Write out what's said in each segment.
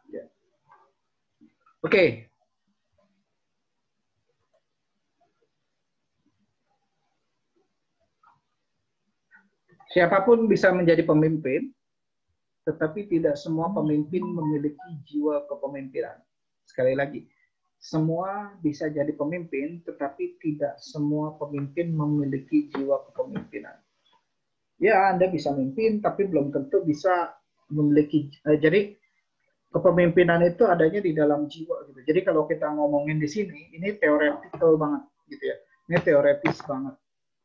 Ya. Oke. Siapapun bisa menjadi pemimpin, tetapi tidak semua pemimpin memiliki jiwa kepemimpinan. Sekali lagi, semua bisa jadi pemimpin, tetapi tidak semua pemimpin memiliki jiwa kepemimpinan. Ya, Anda bisa memimpin, tapi belum tentu bisa memiliki. Jadi kepemimpinan itu adanya di dalam jiwa. Gitu. Jadi kalau kita ngomongin di sini, ini teoretikal banget, gitu ya. Ini teoretis banget,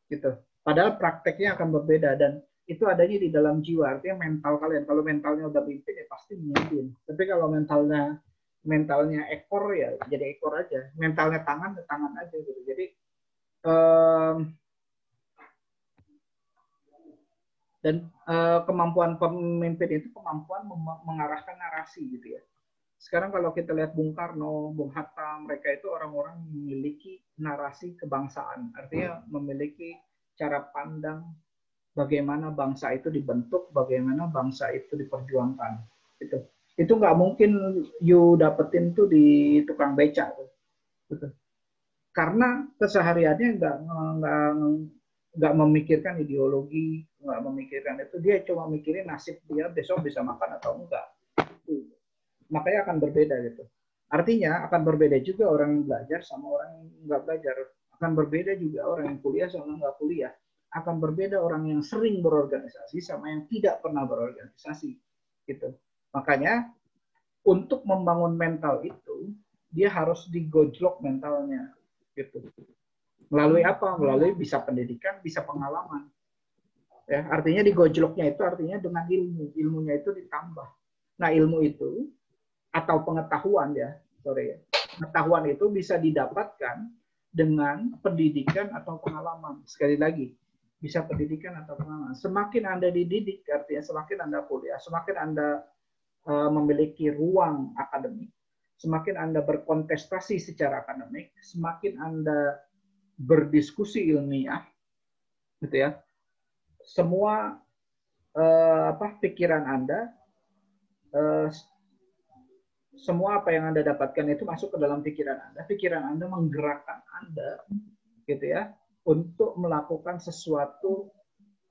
gitu. Padahal prakteknya akan berbeda dan itu adanya di dalam jiwa, artinya mental kalian. Kalau mentalnya udah mimpin ya pasti memimpin. Tapi kalau mentalnya ekor ya jadi ekor aja. Mentalnya tangan ya tangan aja gitu. Jadi kemampuan pemimpin itu kemampuan mengarahkan narasi gitu ya. Sekarang kalau kita lihat Bung Karno, Bung Hatta, mereka itu orang-orang memiliki narasi kebangsaan, artinya memiliki cara pandang bagaimana bangsa itu dibentuk, bagaimana bangsa itu diperjuangkan. Itu nggak mungkin you dapetin tuh di tukang beca tuh. Gitu. Karena kesehariannya nggak memikirkan ideologi, nggak memikirkan itu, dia cuma mikirin nasib dia besok bisa makan atau enggak. Makanya akan berbeda gitu. Artinya akan berbeda juga orang yang belajar sama orang yang nggak belajar. Akan berbeda juga orang yang kuliah sama nggak kuliah. Akan berbeda orang yang sering berorganisasi sama yang tidak pernah berorganisasi. Gitu. Makanya untuk membangun mental itu, dia harus digojlok mentalnya. Gitu. Melalui apa? Melalui bisa pendidikan, bisa pengalaman. Ya, artinya digojloknya itu artinya dengan ilmu. Ilmunya itu ditambah. Nah, ilmu itu atau pengetahuan ya, pengetahuan itu bisa didapatkan dengan pendidikan atau pengalaman. Sekali lagi, bisa pendidikan atau pengalaman. Semakin Anda dididik, artinya semakin Anda kuliah, semakin Anda memiliki ruang akademik, semakin Anda berkontestasi secara akademik, semakin Anda berdiskusi ilmiah, gitu ya. Semua pikiran Anda, semua apa yang Anda dapatkan itu masuk ke dalam pikiran Anda. Pikiran Anda menggerakkan Anda, gitu ya, untuk melakukan sesuatu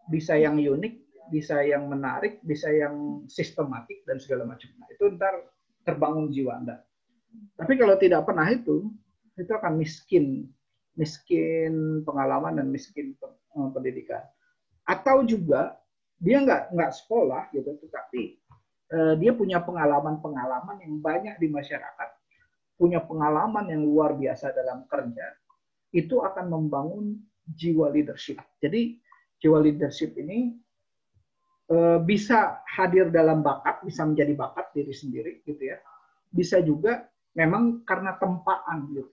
bisa yang unik, bisa yang menarik, bisa yang sistematik dan segala macam. Nah, itu ntar terbangun jiwa Anda. Tapi kalau tidak pernah itu akan miskin pengalaman dan miskin pendidikan. Atau juga dia nggak sekolah gitu, tetapi dia punya pengalaman-pengalaman yang banyak di masyarakat, punya pengalaman yang luar biasa dalam kerja, itu akan membangun jiwa leadership. Jadi jiwa leadership ini bisa hadir dalam bakat, bisa menjadi bakat diri sendiri, gitu ya. Bisa juga memang karena tempaan, gitu.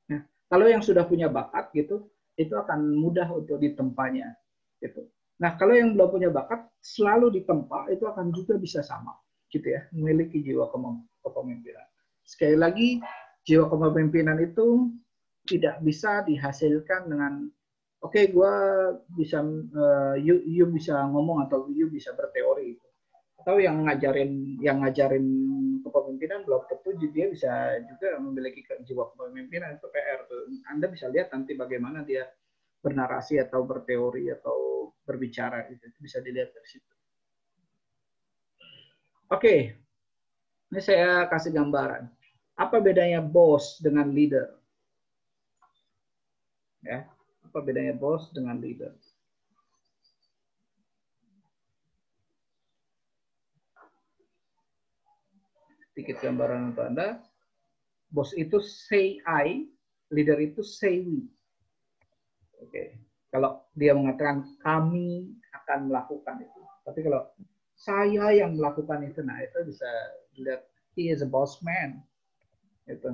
Nah, kalau yang sudah punya bakat, gitu, itu akan mudah untuk ditempanya, gitu. Nah, kalau yang belum punya bakat, selalu ditempa, itu akan juga bisa sama, gitu ya, memiliki jiwa kepemimpinan. Sekali lagi, jiwa kepemimpinan itu tidak bisa dihasilkan dengan, oke, gue bisa, you bisa ngomong atau you bisa berteori, atau yang ngajarin kepemimpinan belum tentu dia bisa juga memiliki jiwa kepemimpinan. Itu PR tuh. Anda bisa lihat nanti bagaimana dia bernarasi atau berteori atau berbicara, itu bisa dilihat dari situ. Oke, ini saya kasih gambaran. Apa bedanya bos dengan leader? Ya, apa bedanya bos dengan leader? Sedikit gambaran untuk Anda. Bos itu say I, leader itu say we. Oke. Kalau dia mengatakan kami akan melakukan itu. Tapi kalau saya yang melakukan itu, nah itu bisa dilihat, he is a boss man. Itu.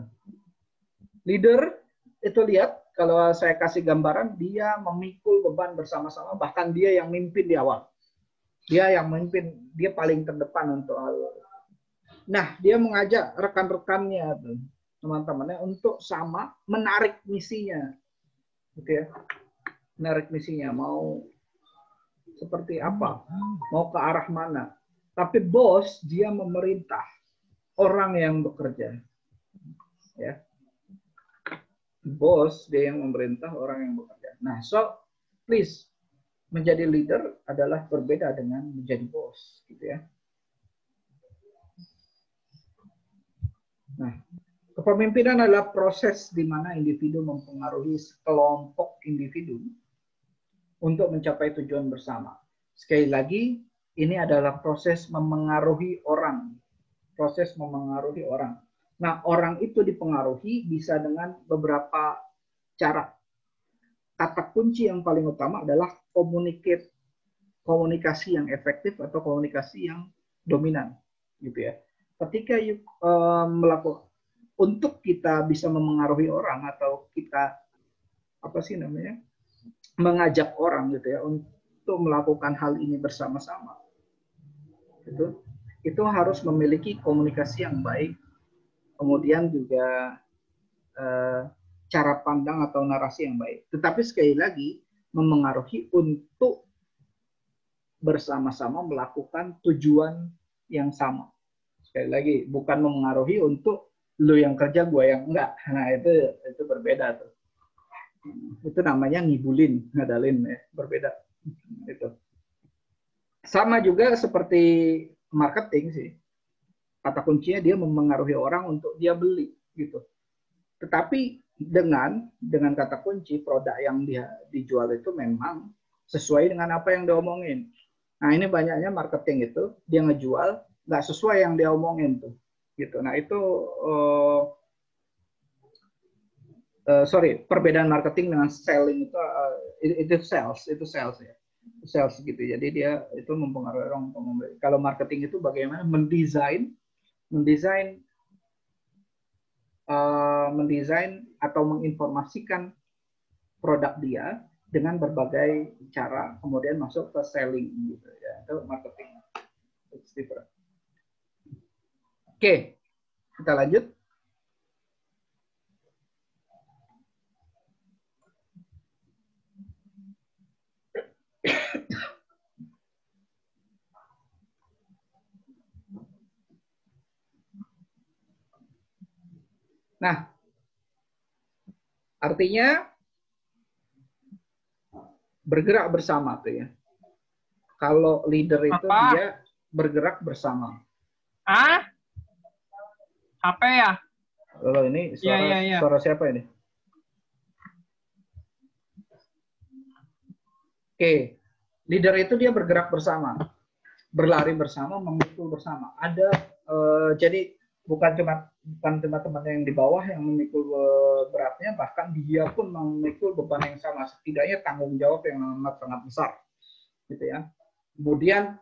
Leader itu lihat, kalau saya kasih gambaran, dia memikul beban bersama-sama, bahkan dia yang mimpin di awal. Dia yang memimpin, dia paling terdepan untuk hal. Nah, dia mengajak rekan-rekannya, teman-temannya, untuk sama menarik misinya. Gitu ya. Menarik misinya, mau seperti apa, mau ke arah mana. Tapi bos dia memerintah orang yang bekerja. Ya. Bos dia yang memerintah orang yang bekerja. Nah, so please, menjadi leader adalah berbeda dengan menjadi bos, gitu ya. Nah, kepemimpinan adalah proses di mana individu mempengaruhi sekelompok individu untuk mencapai tujuan bersama. Sekali lagi, ini adalah proses memengaruhi orang. Proses memengaruhi orang. Nah, orang itu dipengaruhi bisa dengan beberapa cara. Kata kunci yang paling utama adalah komunikasi yang efektif atau komunikasi yang dominan, gitu ya. Ketika melakukan untuk kita bisa memengaruhi orang atau kita apa sih namanya mengajak orang gitu ya untuk melakukan hal ini bersama-sama, itu harus memiliki komunikasi yang baik, kemudian juga cara pandang atau narasi yang baik. Tetapi sekali lagi memengaruhi untuk bersama-sama melakukan tujuan yang sama. Sekali lagi, bukan memengaruhi untuk lu yang kerja, gue yang enggak. Nah, itu berbeda tuh. Itu namanya ngibulin, ngadalin ya, berbeda. Itu. Sama juga seperti marketing sih. Kata kuncinya dia memengaruhi orang untuk dia beli gitu. Tetapi dengan kata kunci produk yang dia dijual itu memang sesuai dengan apa yang diomongin. Nah, ini banyaknya marketing itu dia ngejual nggak sesuai yang dia omongin tuh, gitu. Nah, itu perbedaan marketing dengan selling itu sales ya, sales gitu. Jadi dia itu mempengaruhi orang untuk membeli. Kalau marketing itu bagaimana mendesain atau menginformasikan produk dia dengan berbagai cara, kemudian masuk ke selling gitu ya, itu marketing. It's different. Oke, kita lanjut. Nah, artinya bergerak bersama tuh ya. Kalau leader itu dia bergerak bersama. HP ya? Kalau ini suara siapa ini? Oke, leader itu dia bergerak bersama, berlari bersama, memikul bersama. Ada jadi bukan cuma teman-teman yang di bawah yang memikul beratnya, bahkan dia pun memikul beban yang sama. Setidaknya tanggung jawab yang sangat besar, gitu ya. Kemudian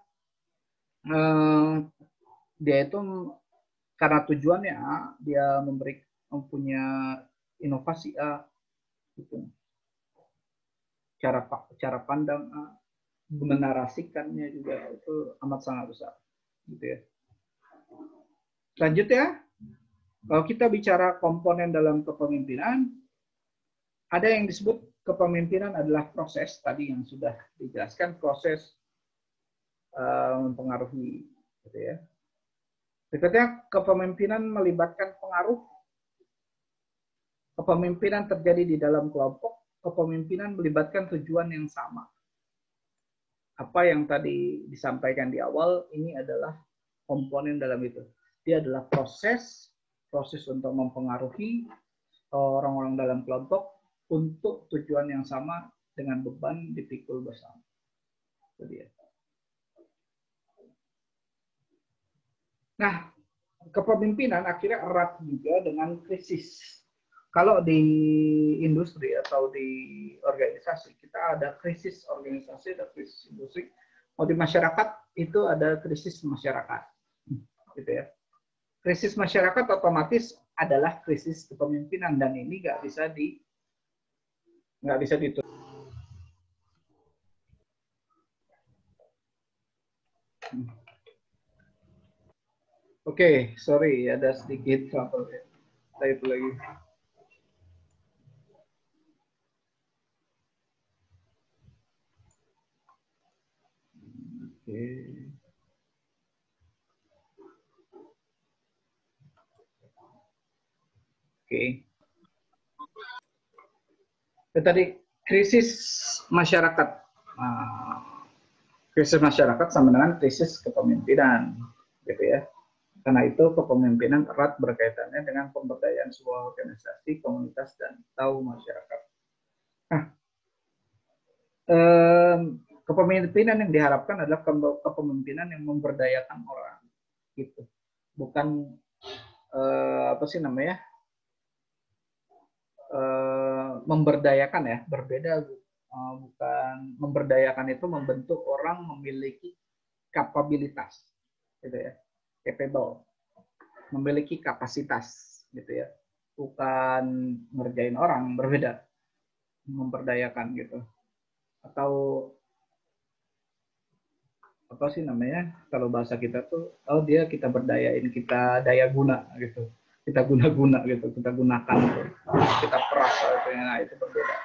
dia itu karena tujuannya dia mempunyai inovasi gitu. Cara pandang menarasikannya juga itu amat sangat besar, gitu ya. Lanjut ya. Kalau kita bicara komponen dalam kepemimpinan, ada yang disebut kepemimpinan adalah proses tadi yang sudah dijelaskan, proses mempengaruhi, gitu ya. Berikutnya, kepemimpinan melibatkan pengaruh. Kepemimpinan terjadi di dalam kelompok. Kepemimpinan melibatkan tujuan yang sama. Apa yang tadi disampaikan di awal, ini adalah komponen dalam itu. Dia adalah proses untuk mempengaruhi orang-orang dalam kelompok untuk tujuan yang sama dengan beban dipikul bersama. Itu dia. Nah, kepemimpinan akhirnya erat juga dengan krisis. Kalau di industri atau di organisasi, kita ada krisis organisasi, ada krisis industri. Kalau di masyarakat, itu ada krisis masyarakat. Gitu ya. Krisis masyarakat otomatis adalah krisis kepemimpinan, dan ini nggak bisa ditutup. Oke, sorry ada sedikit trouble ya. Type lagi. Oke. Oke. Itu tadi krisis masyarakat. Krisis masyarakat sama dengan krisis kepemimpinan, gitu ya. Karena itu kepemimpinan erat berkaitannya dengan pemberdayaan sebuah organisasi, komunitas, dan atau masyarakat. Nah, kepemimpinan yang diharapkan adalah kepemimpinan yang memberdayakan orang, gitu. Bukan apa sih namanya? Memberdayakan ya, berbeda. Bukan memberdayakan itu membentuk orang memiliki kapabilitas, gitu ya, capable, memiliki kapasitas, gitu ya. Bukan ngerjain orang, berbeda. Memberdayakan gitu. Atau apa sih namanya, kalau bahasa kita tuh, oh dia kita berdayain, kita daya guna gitu, kita guna-guna gitu, kita gunakan gitu. Kita peras gitu. Nah, itu berbeda.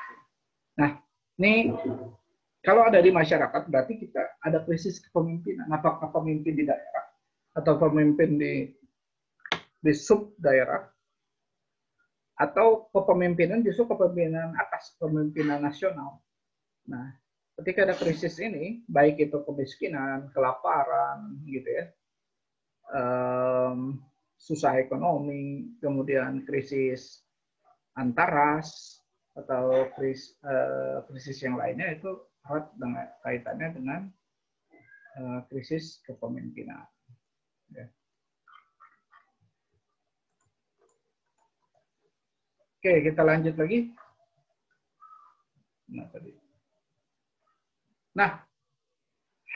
Nah, ini kalau ada di masyarakat berarti kita ada krisis kepemimpinan. Apakah pemimpin di daerah atau pemimpin di sub daerah, atau kepemimpinan justru kepemimpinan atas, kepemimpinan nasional. Nah, ketika ada krisis ini, baik itu kemiskinan, kelaparan, gitu ya, susah ekonomi, kemudian krisis antar ras atau krisis yang lainnya, itu erat dengan kaitannya dengan krisis kepemimpinan. Ya. Oke, kita lanjut lagi. Nah,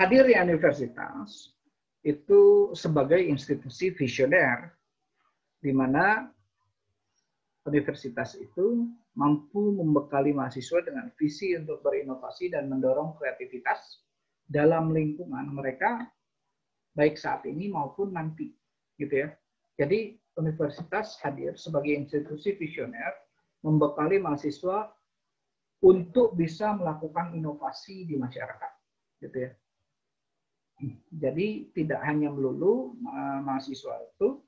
hadirnya universitas itu sebagai institusi visioner, di mana universitas itu mampu membekali mahasiswa dengan visi untuk berinovasi dan mendorong kreativitas dalam lingkungan mereka, baik saat ini maupun nanti, gitu ya. Jadi universitas hadir sebagai institusi visioner, membekali mahasiswa untuk bisa melakukan inovasi di masyarakat, gitu ya. Jadi tidak hanya melulu mahasiswa itu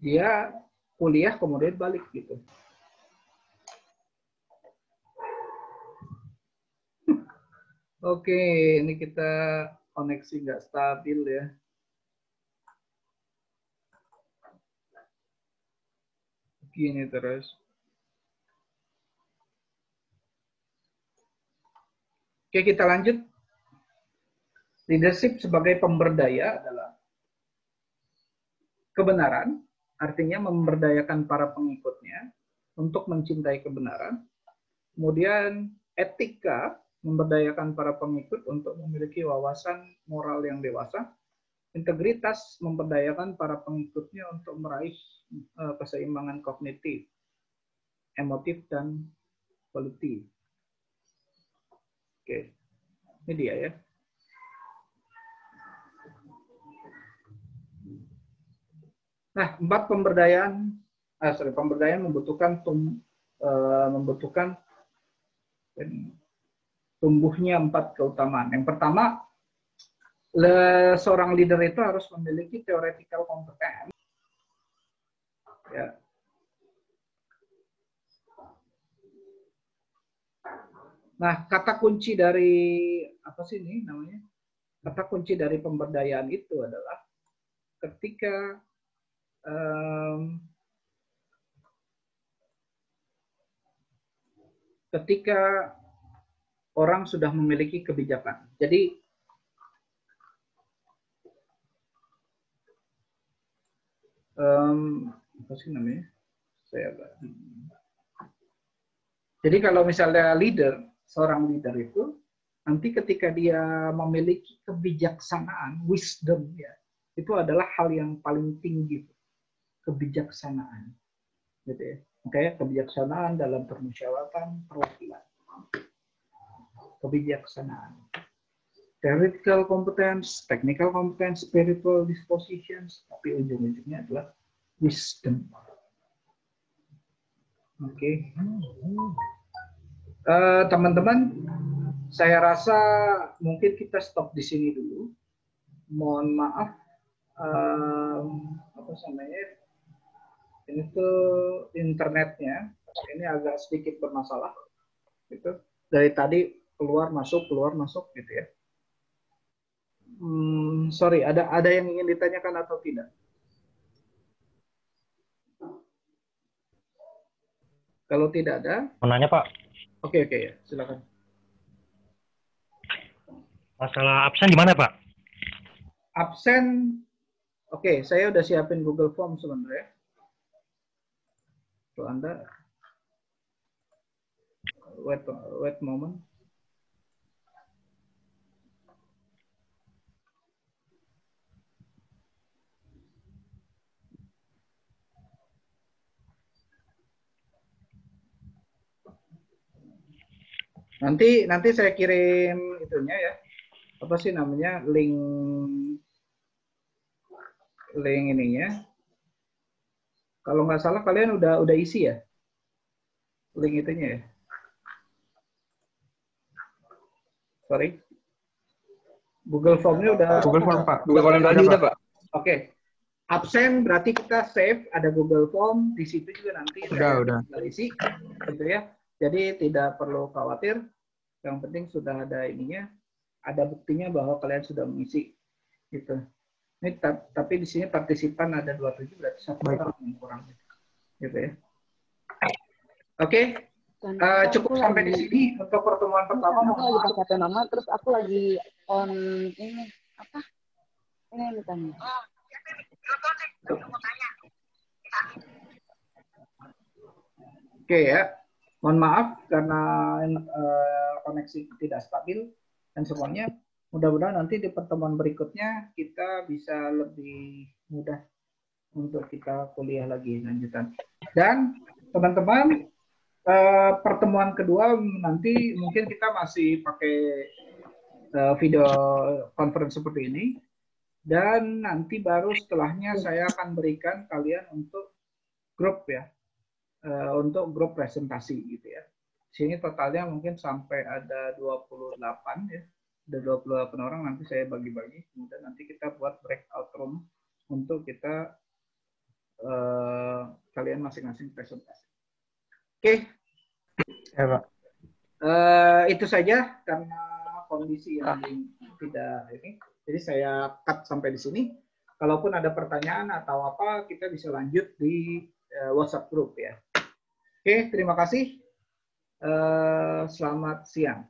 dia kuliah kemudian balik gitu. Oke, ini kita koneksi nggak stabil ya. Gini terus. Oke, kita lanjut. Leadership sebagai pemberdaya adalah kebenaran, artinya memberdayakan para pengikutnya untuk mencintai kebenaran. Kemudian etika, memberdayakan para pengikut untuk memiliki wawasan moral yang dewasa. Integritas, memberdayakan para pengikutnya untuk meraih keseimbangan kognitif, emotif, dan politik. Oke, ini dia ya. Nah, 4 pemberdayaan, pemberdayaan membutuhkan tumbuhnya 4 keutamaan. Yang pertama, seorang leader itu harus memiliki theoretical competence. Ya. Nah, kata kunci dari apa sih ini namanya? Kata kunci dari pemberdayaan itu adalah ketika orang sudah memiliki kebijakan. Jadi apa sih namanya? Jadi kalau misalnya seorang leader itu nanti ketika dia memiliki kebijaksanaan, wisdom ya, itu adalah hal yang paling tinggi, kebijaksanaan, gitu ya. Makanya kebijaksanaan dalam permusyawaratan perwakilan, kebijaksanaan, theoretical competence, technical competence, spiritual dispositions, tapi ujung-ujungnya adalah wisdom. Oke. Teman-teman, saya rasa mungkin kita stop di sini dulu. Mohon maaf apa namanya? Ini tuh internetnya ini agak sedikit bermasalah. Gitu. Dari tadi keluar masuk gitu ya. Sorry, ada yang ingin ditanyakan atau tidak? Kalau tidak ada, Mau nanya Pak, oke ya, silakan. masalah absen di mana Pak? Absen, oke, saya udah siapin Google Form sebenarnya. Tuh Anda, wait moment. Nanti saya kirim itunya ya. Apa sih namanya? Link ininya. Kalau nggak salah kalian udah isi ya? Link itunya ya. Sorry. Google Form-nya udah Google Form Pak. Google Form tadi udah Pak. Oke. Absen berarti kita save, ada Google Form, di situ juga nanti Udah. isi, gitu ya. Jadi tidak perlu khawatir, yang penting sudah ada ininya, ada buktinya bahwa kalian sudah mengisi, gitu. Ini tapi di sini partisipan ada 27, berarti satu orang yang kurang, gitu ya. Oke, cukup sampai di sini untuk pertemuan pertama. Aku lagi pakai HP mama, terus aku lagi on ini apa? Ini yang ditanya. Oke ya, mohon maaf karena koneksi tidak stabil dan semuanya. Mudah-mudahan nanti di pertemuan berikutnya kita bisa lebih mudah untuk kita kuliah lagi lanjutan. Dan teman-teman, pertemuan kedua nanti mungkin kita masih pakai video conference seperti ini. Dan nanti baru setelahnya saya akan berikan kalian untuk grup ya. Untuk grup presentasi gitu ya. Sini totalnya mungkin sampai ada 28 ya. Ada 28 orang, nanti saya bagi-bagi. Kemudian nanti kita buat breakout room untuk kita kalian masing-masing presentasi. Oke. Ya Pak. Itu saja karena kondisi yang tidak ini. Jadi saya cut sampai di sini. Kalaupun ada pertanyaan atau apa, kita bisa lanjut di WhatsApp group ya. Oke, terima kasih. Selamat siang.